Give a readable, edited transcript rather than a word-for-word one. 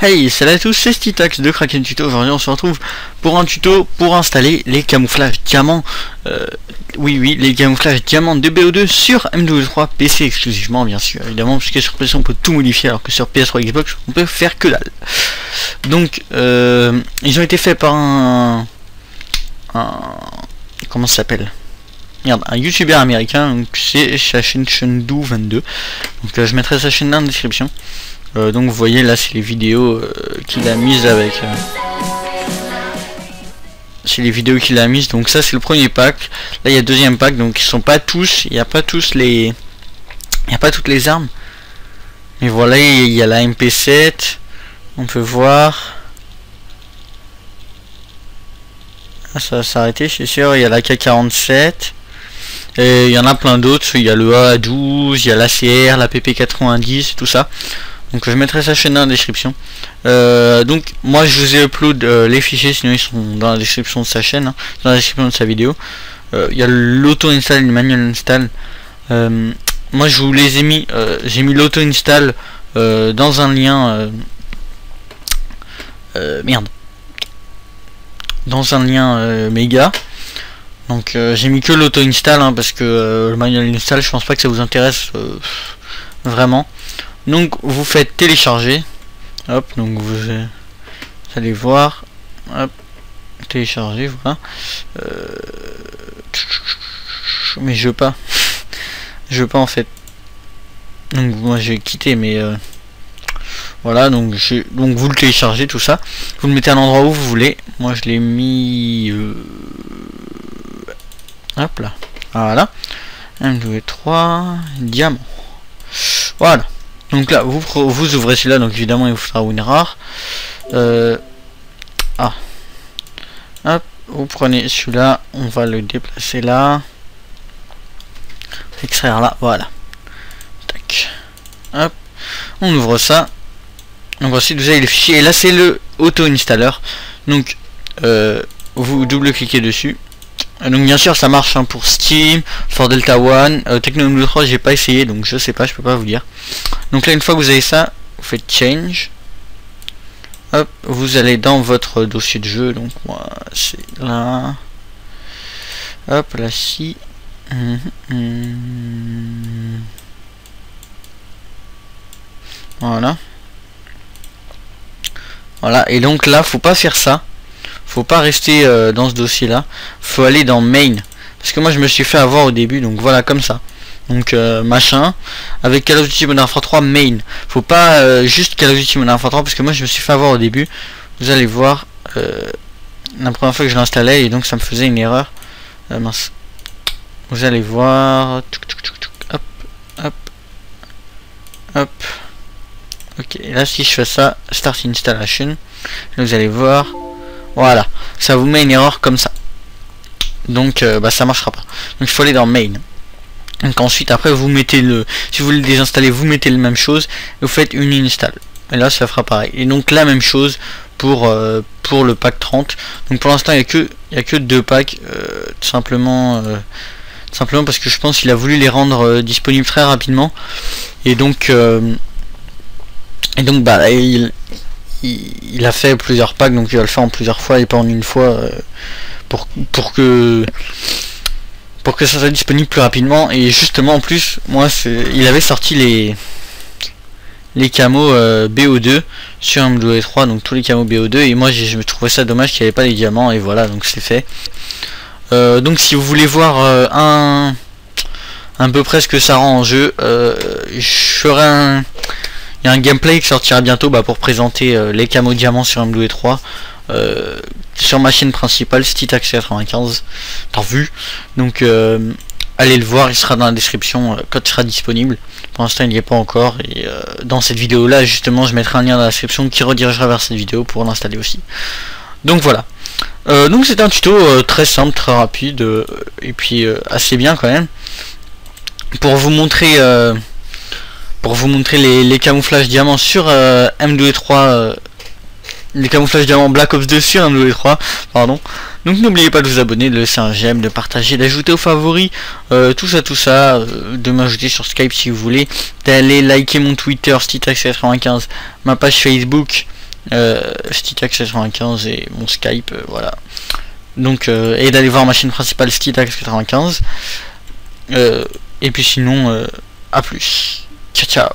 Hey, salut à tous, c'est Stitax de Kraken Tuto. Aujourd'hui on se retrouve pour un tuto pour installer les camouflages diamants. Oui, les camouflages diamants de BO2 sur MW3 PC exclusivement, bien sûr, évidemment, parce que sur PC on peut tout modifier alors que sur PS3 Xbox on peut faire que dalle. Donc ils ont été faits par un comment ça s'appelle, merde, un youtubeur américain, donc c'est sa chaîne Shendu22. Donc je mettrai sa chaîne dans la description. Donc vous voyez là, c'est les vidéos qu'il a mises avec c'est les vidéos qu'il a mises. Donc ça c'est le premier pack. Là il y a le deuxième pack, donc ils sont pas tous, il n'y a pas toutes les armes, mais voilà, il y a la MP7, on peut voir. Ah, ça va s'arrêter, c'est sûr. Il y a la K47 et il y en a plein d'autres. Il y a le A12, il y a l'ACR, la PP90, tout ça. Donc je mettrai sa chaîne dans la description. Donc moi je vous ai upload les fichiers, sinon ils sont dans la description de sa chaîne, hein, dans la description de sa vidéo. Il y a l'auto install et le manual install. Moi je vous les ai mis, j'ai mis l'auto install dans un lien dans un lien méga. Donc j'ai mis que l'auto install, hein, parce que le manual install je pense pas que ça vous intéresse vraiment. Donc vous faites télécharger, hop, donc vous allez voir, hop, télécharger, voilà. Mais je veux pas en fait. Donc moi j'ai quitté, mais voilà, donc vous le téléchargez, tout ça, vous le mettez à l'endroit où vous voulez. Moi je l'ai mis hop là, voilà, MW3 diamant, voilà. Donc là vous ouvrez celui-là, donc évidemment il vous faudra WinRAR. Hop, vous prenez celui-là, on va le déplacer là, extraire là, voilà, tac, hop, on ouvre ça. Donc ensuite vous avez les fichiers, et là c'est le auto-installer. Donc vous double-cliquez dessus. Donc bien sûr ça marche, hein, pour Steam, for Delta One, Techno MW3 j'ai pas essayé, donc je sais pas, je peux pas vous dire. Donc là une fois que vous avez ça, vous faites change, hop, vous allez dans votre dossier de jeu, donc moi c'est là, hop là, si voilà, et donc là faut pas faire ça. Faut pas rester dans ce dossier là, faut aller dans main, parce que moi je me suis fait avoir au début, donc voilà, comme ça. Donc machin, avec Call of Duty Modern Warfare 3 main, faut pas juste Call of Duty Modern Warfare 3, parce que moi je me suis fait avoir au début. Vous allez voir, la première fois que je l'installais, et donc ça me faisait une erreur, mince. Vous allez voir, hop, hop, hop, ok, et là si je fais ça, start installation, vous allez voir, voilà, ça vous met une erreur comme ça. Donc ça marchera pas. Donc il faut aller dans main. Donc ensuite après vous mettez si vous voulez désinstaller, vous mettez la même chose, vous faites une install. Et là ça fera pareil. Et donc la même chose pour le pack 30. Donc pour l'instant il y a que deux packs, tout simplement parce que je pense qu'il a voulu les rendre disponibles très rapidement. Et donc il a fait plusieurs packs, donc il va le faire en plusieurs fois et pas en une fois, pour que ça soit disponible plus rapidement. Et justement en plus, moi il avait sorti les camos BO2 sur MW3, donc tous les camos BO2, et moi je me trouvais ça dommage qu'il n'y avait pas les diamants, et voilà, donc c'est fait. Donc si vous voulez voir un peu près ce que ça rend en jeu, je ferai il y a un gameplay qui sortira bientôt, pour présenter les camos diamants sur MW3 sur ma chaîne principale Stitax95, t'as vu. Donc allez le voir, il sera dans la description quand il sera disponible. Pour l'instant il n'y est pas encore, et dans cette vidéo là justement je mettrai un lien dans la description qui redirigera vers cette vidéo pour l'installer aussi. Donc voilà, donc c'est un tuto très simple, très rapide, et puis assez bien quand même, pour vous montrer les camouflages diamants sur MW3, les camouflages diamants Black Ops 2 sur MW3, pardon. Donc n'oubliez pas de vous abonner, de laisser un j'aime, de partager, d'ajouter aux favoris, tout ça, de m'ajouter sur Skype si vous voulez, d'aller liker mon Twitter Stitax95, ma page Facebook Stitax95 et mon Skype, voilà. Donc et d'aller voir ma chaîne principale Stitax95. Et puis sinon, à plus. Ciao ciao.